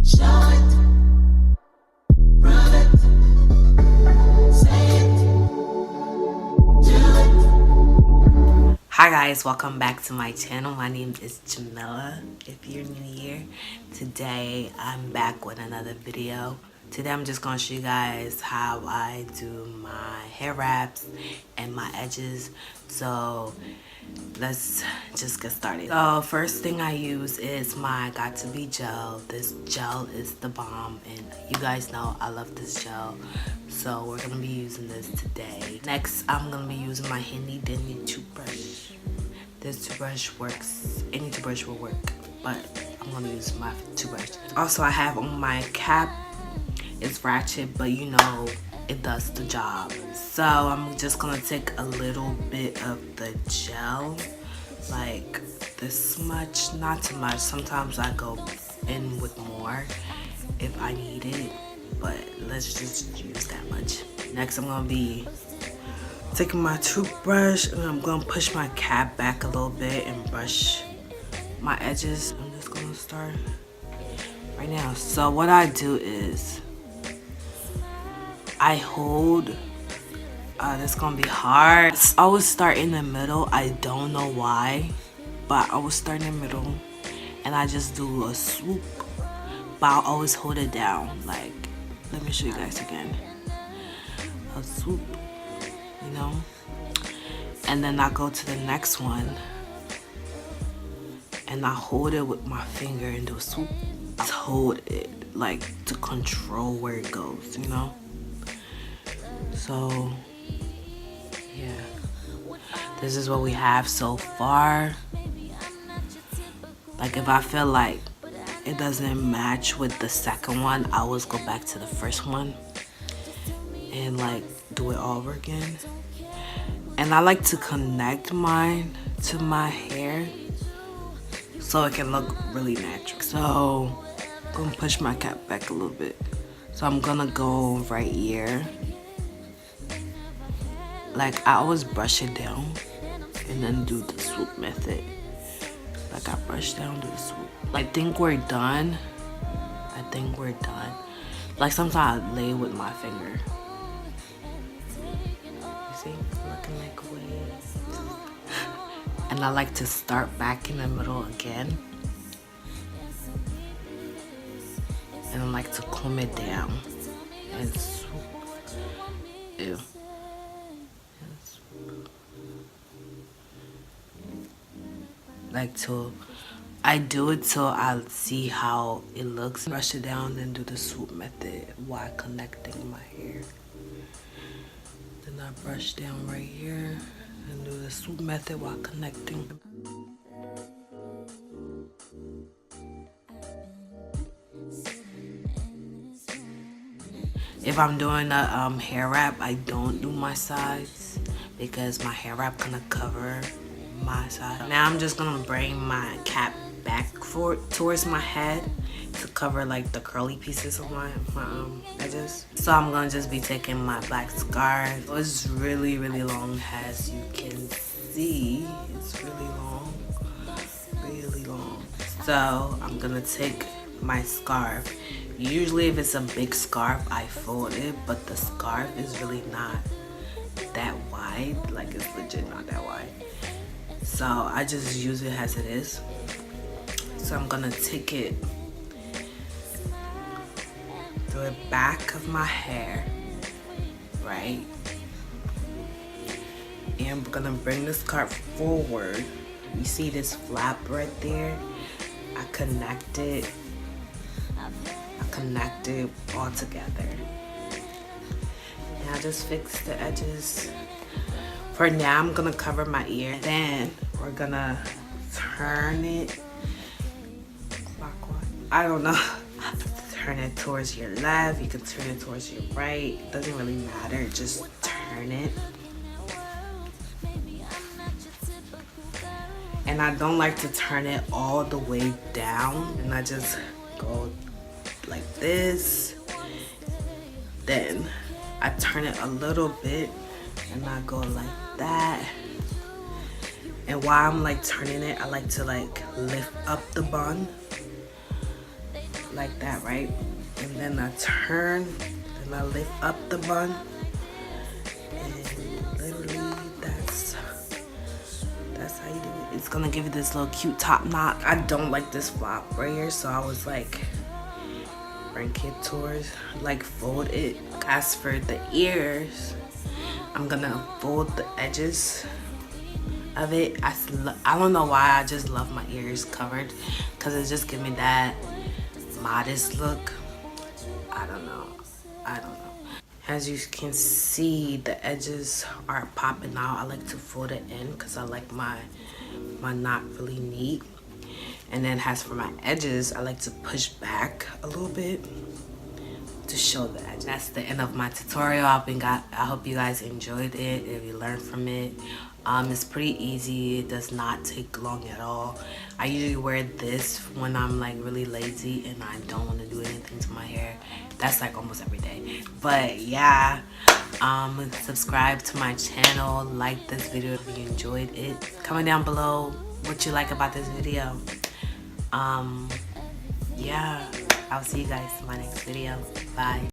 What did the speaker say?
Hi guys, welcome back to my channel. My name is Jamila. If you're new here, today I'm back with another video. Today I'm just gonna show you guys how I do my hair wraps and my edges. So let's just get started. So first thing I use is my Got To Be gel. This gel is the bomb, and you guys know I love this gel. So we're gonna be using this today. Next, I'm gonna be using my handy dandy toothbrush. This toothbrush works, any toothbrush will work, but I'm gonna use my toothbrush. Also, I have on my cap. It's ratchet, but you know, it does the job. So I'm just gonna take a little bit of the gel, like this much, not too much. Sometimes I go in with more if I need it, but let's just use that much. Next, I'm gonna be taking my toothbrush and I'm gonna push my cap back a little bit and brush my edges. I'm just gonna start right now. So what I do is I hold, this gonna be hard. I always start in the middle. I don't know why, but I will start in the middle and I just do a swoop, but I'll always hold it down. Like, let me show you guys again. A swoop, you know? And then I go to the next one and I hold it with my finger and do a swoop. I hold it like to control where it goes, you know? So yeah, this is what we have so far. Like, if I feel like it doesn't match with the second one, I always go back to the first one and like do it all over again. And I like to connect mine to my hair so it can look really natural. So I'm gonna push my cap back a little bit. So I'm gonna go right here. Like, I always brush it down and then do the swoop method. Like, I brush down, do the swoop. I think we're done. I think we're done. Like, sometimes I lay with my finger. You see? Looking like a wave. And I like to start back in the middle again. And I like to comb it down and swoop. Ew. Like, till I do it till I see how it looks. Brush it down, then do the swoop method while connecting my hair. Then I brush down right here and do the swoop method while connecting. If I'm doing a hair wrap, I don't do my sides because my hair wrap gonna cover my side. Now I'm just gonna bring my cap back towards my head to cover like the curly pieces of my edges. So I'm gonna just be taking my black scarf. It's really long, as you can see. It's really long, really long. So I'm gonna take my scarf. Usually if it's a big scarf, I fold it, but the scarf is really not that wide. Like, it's legit not that wide. So I just use it as it is. So I'm gonna take it to the back of my hair, right? And I'm gonna bring the scarf forward. You see this flap right there? I connect it all together. And I just fix the edges. For now, I'm gonna cover my ear. Then we're gonna turn it clockwise. I don't know. Turn it towards your left. You can turn it towards your right. It doesn't really matter. Just turn it. And I don't like to turn it all the way down. And I just go like this. Then I turn it a little bit and I go like that. And while I'm like turning it, I like to like lift up the bun. like that, right? And then I turn and I lift up the bun, and literally that's how you do it. It's gonna give you this little cute top knot. I don't like this flop right here, so I was like, bring it towards, like fold it. As for the ears, I'm gonna fold the edges of it. I don't know why, I just love my ears covered, because it just gives me that modest look. I don't know. As you can see, the edges are popping out. I like to fold it in because I like my knot really neat. And then as for my edges, I like to push back a little bit to show the edge. That's the end of my tutorial. I hope you guys enjoyed it, if you learned from it. It's pretty easy. It does not take long at all. I usually wear this when I'm like really lazy and I don't want to do anything to my hair. That's like almost every day. But yeah, subscribe to my channel, like this video if you enjoyed it. Comment down below what you like about this video. Yeah, I'll see you guys in my next video. Bye.